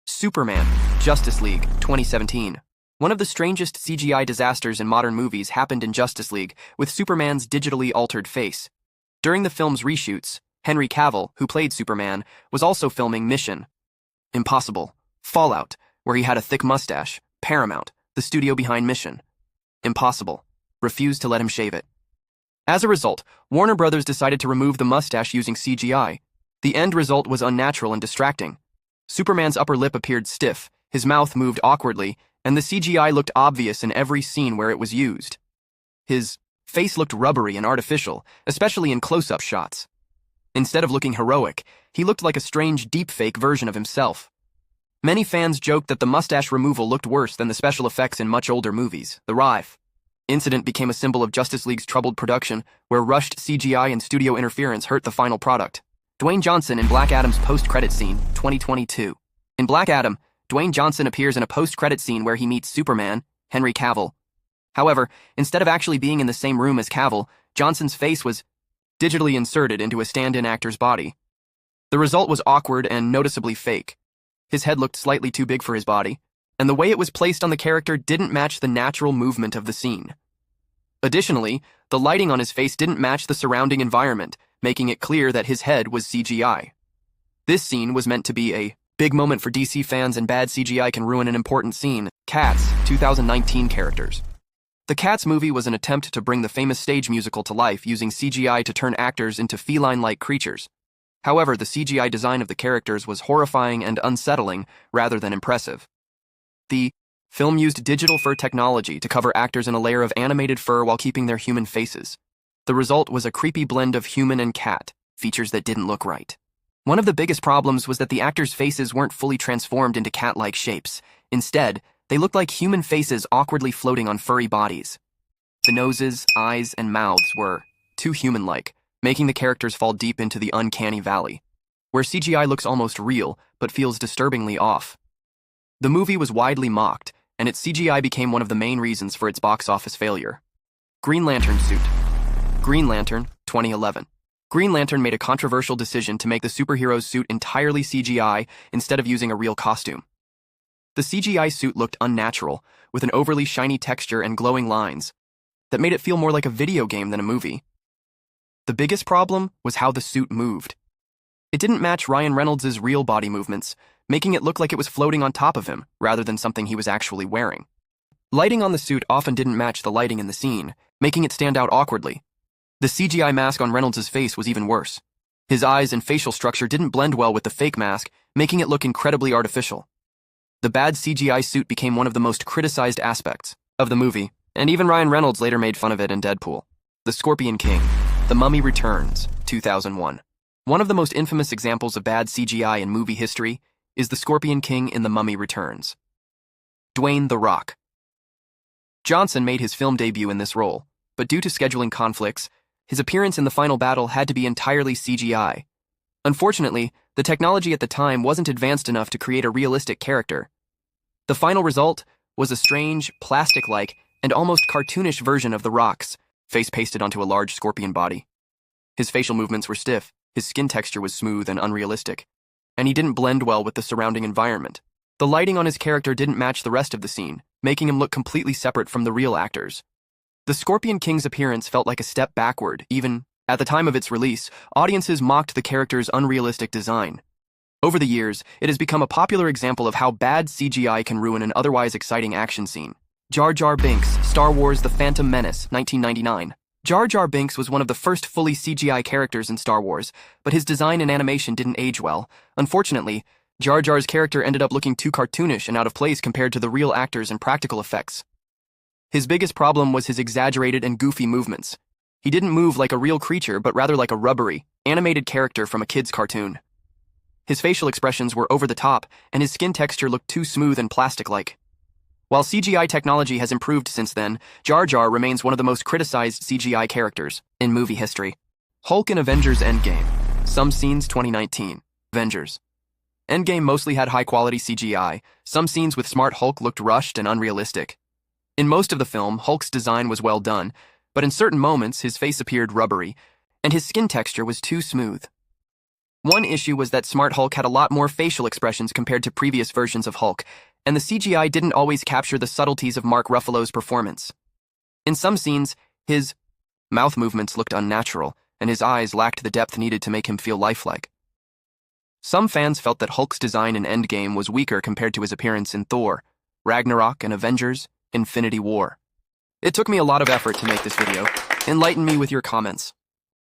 Superman, Justice League, 2017. One of the strangest CGI disasters in modern movies happened in Justice League with Superman's digitally altered face. During the film's reshoots, Henry Cavill, who played Superman, was also filming Mission Impossible, Fallout, where he had a thick mustache. Paramount, the studio behind Mission Impossible, refused to let him shave it. As a result, Warner Brothers decided to remove the mustache using CGI. The end result was unnatural and distracting. Superman's upper lip appeared stiff, his mouth moved awkwardly, and the CGI looked obvious in every scene where it was used. His face looked rubbery and artificial, especially in close-up shots. Instead of looking heroic, he looked like a strange deepfake version of himself. Many fans joked that the mustache removal looked worse than the special effects in much older movies. The Rive incident became a symbol of Justice League's troubled production, where rushed CGI and studio interference hurt the final product. Dwayne Johnson in Black Adam's post-credit scene, 2022. In Black Adam, Dwayne Johnson appears in a post-credit scene where he meets Superman, Henry Cavill. However, instead of actually being in the same room as Cavill, Johnson's face was digitally inserted into a stand-in actor's body. The result was awkward and noticeably fake. His head looked slightly too big for his body, and the way it was placed on the character didn't match the natural movement of the scene. Additionally, the lighting on his face didn't match the surrounding environment, making it clear that his head was CGI. This scene was meant to be a big moment for DC fans, and bad CGI can ruin an important scene. Cats, 2019 characters. The Cats movie was an attempt to bring the famous stage musical to life using CGI to turn actors into feline-like creatures. However, the CGI design of the characters was horrifying and unsettling rather than impressive. The film used digital fur technology to cover actors in a layer of animated fur while keeping their human faces. The result was a creepy blend of human and cat, features that didn't look right. One of the biggest problems was that the actors' faces weren't fully transformed into cat-like shapes. Instead, they looked like human faces awkwardly floating on furry bodies. The noses, eyes, and mouths were too human-like, making the characters fall deep into the uncanny valley, where CGI looks almost real but feels disturbingly off. The movie was widely mocked, and its CGI became one of the main reasons for its box office failure. Green Lantern suit. Green Lantern, 2011. Green Lantern made a controversial decision to make the superhero's suit entirely CGI instead of using a real costume. The CGI suit looked unnatural, with an overly shiny texture and glowing lines that made it feel more like a video game than a movie. The biggest problem was how the suit moved. It didn't match Ryan Reynolds' real body movements, making it look like it was floating on top of him rather than something he was actually wearing. Lighting on the suit often didn't match the lighting in the scene, making it stand out awkwardly. The CGI mask on Reynolds' face was even worse. His eyes and facial structure didn't blend well with the fake mask, making it look incredibly artificial. The bad CGI suit became one of the most criticized aspects of the movie, and even Ryan Reynolds later made fun of it in Deadpool. The Scorpion King, The Mummy Returns, 2001. One of the most infamous examples of bad CGI in movie history is the Scorpion King in The Mummy Returns. Dwayne "The Rock" Johnson made his film debut in this role, but due to scheduling conflicts, his appearance in the final battle had to be entirely CGI. Unfortunately, the technology at the time wasn't advanced enough to create a realistic character. The final result was a strange, plastic-like, and almost cartoonish version of The Rock's face pasted onto a large scorpion body. His facial movements were stiff, his skin texture was smooth and unrealistic, and he didn't blend well with the surrounding environment. The lighting on his character didn't match the rest of the scene, making him look completely separate from the real actors. The Scorpion King's appearance felt like a step backward. Even at the time of its release, audiences mocked the character's unrealistic design. Over the years, it has become a popular example of how bad CGI can ruin an otherwise exciting action scene. Jar Jar Binks, Star Wars The Phantom Menace, 1999. Jar Jar Binks was one of the first fully CGI characters in Star Wars, but his design and animation didn't age well. Unfortunately, Jar Jar's character ended up looking too cartoonish and out of place compared to the real actors and practical effects. His biggest problem was his exaggerated and goofy movements. He didn't move like a real creature, but rather like a rubbery, animated character from a kid's cartoon. His facial expressions were over the top, and his skin texture looked too smooth and plastic-like. While CGI technology has improved since then, Jar Jar remains one of the most criticized CGI characters in movie history. Hulk in Avengers Endgame. Some scenes 2019. Avengers. Endgame mostly had high-quality CGI. Some scenes with Smart Hulk looked rushed and unrealistic. In most of the film, Hulk's design was well done, but in certain moments his face appeared rubbery, and his skin texture was too smooth. One issue was that Smart Hulk had a lot more facial expressions compared to previous versions of Hulk, and the CGI didn't always capture the subtleties of Mark Ruffalo's performance. In some scenes, his mouth movements looked unnatural, and his eyes lacked the depth needed to make him feel lifelike. Some fans felt that Hulk's design in Endgame was weaker compared to his appearance in Thor, Ragnarok, and Avengers: Infinity War. It took me a lot of effort to make this video. Enlighten me with your comments.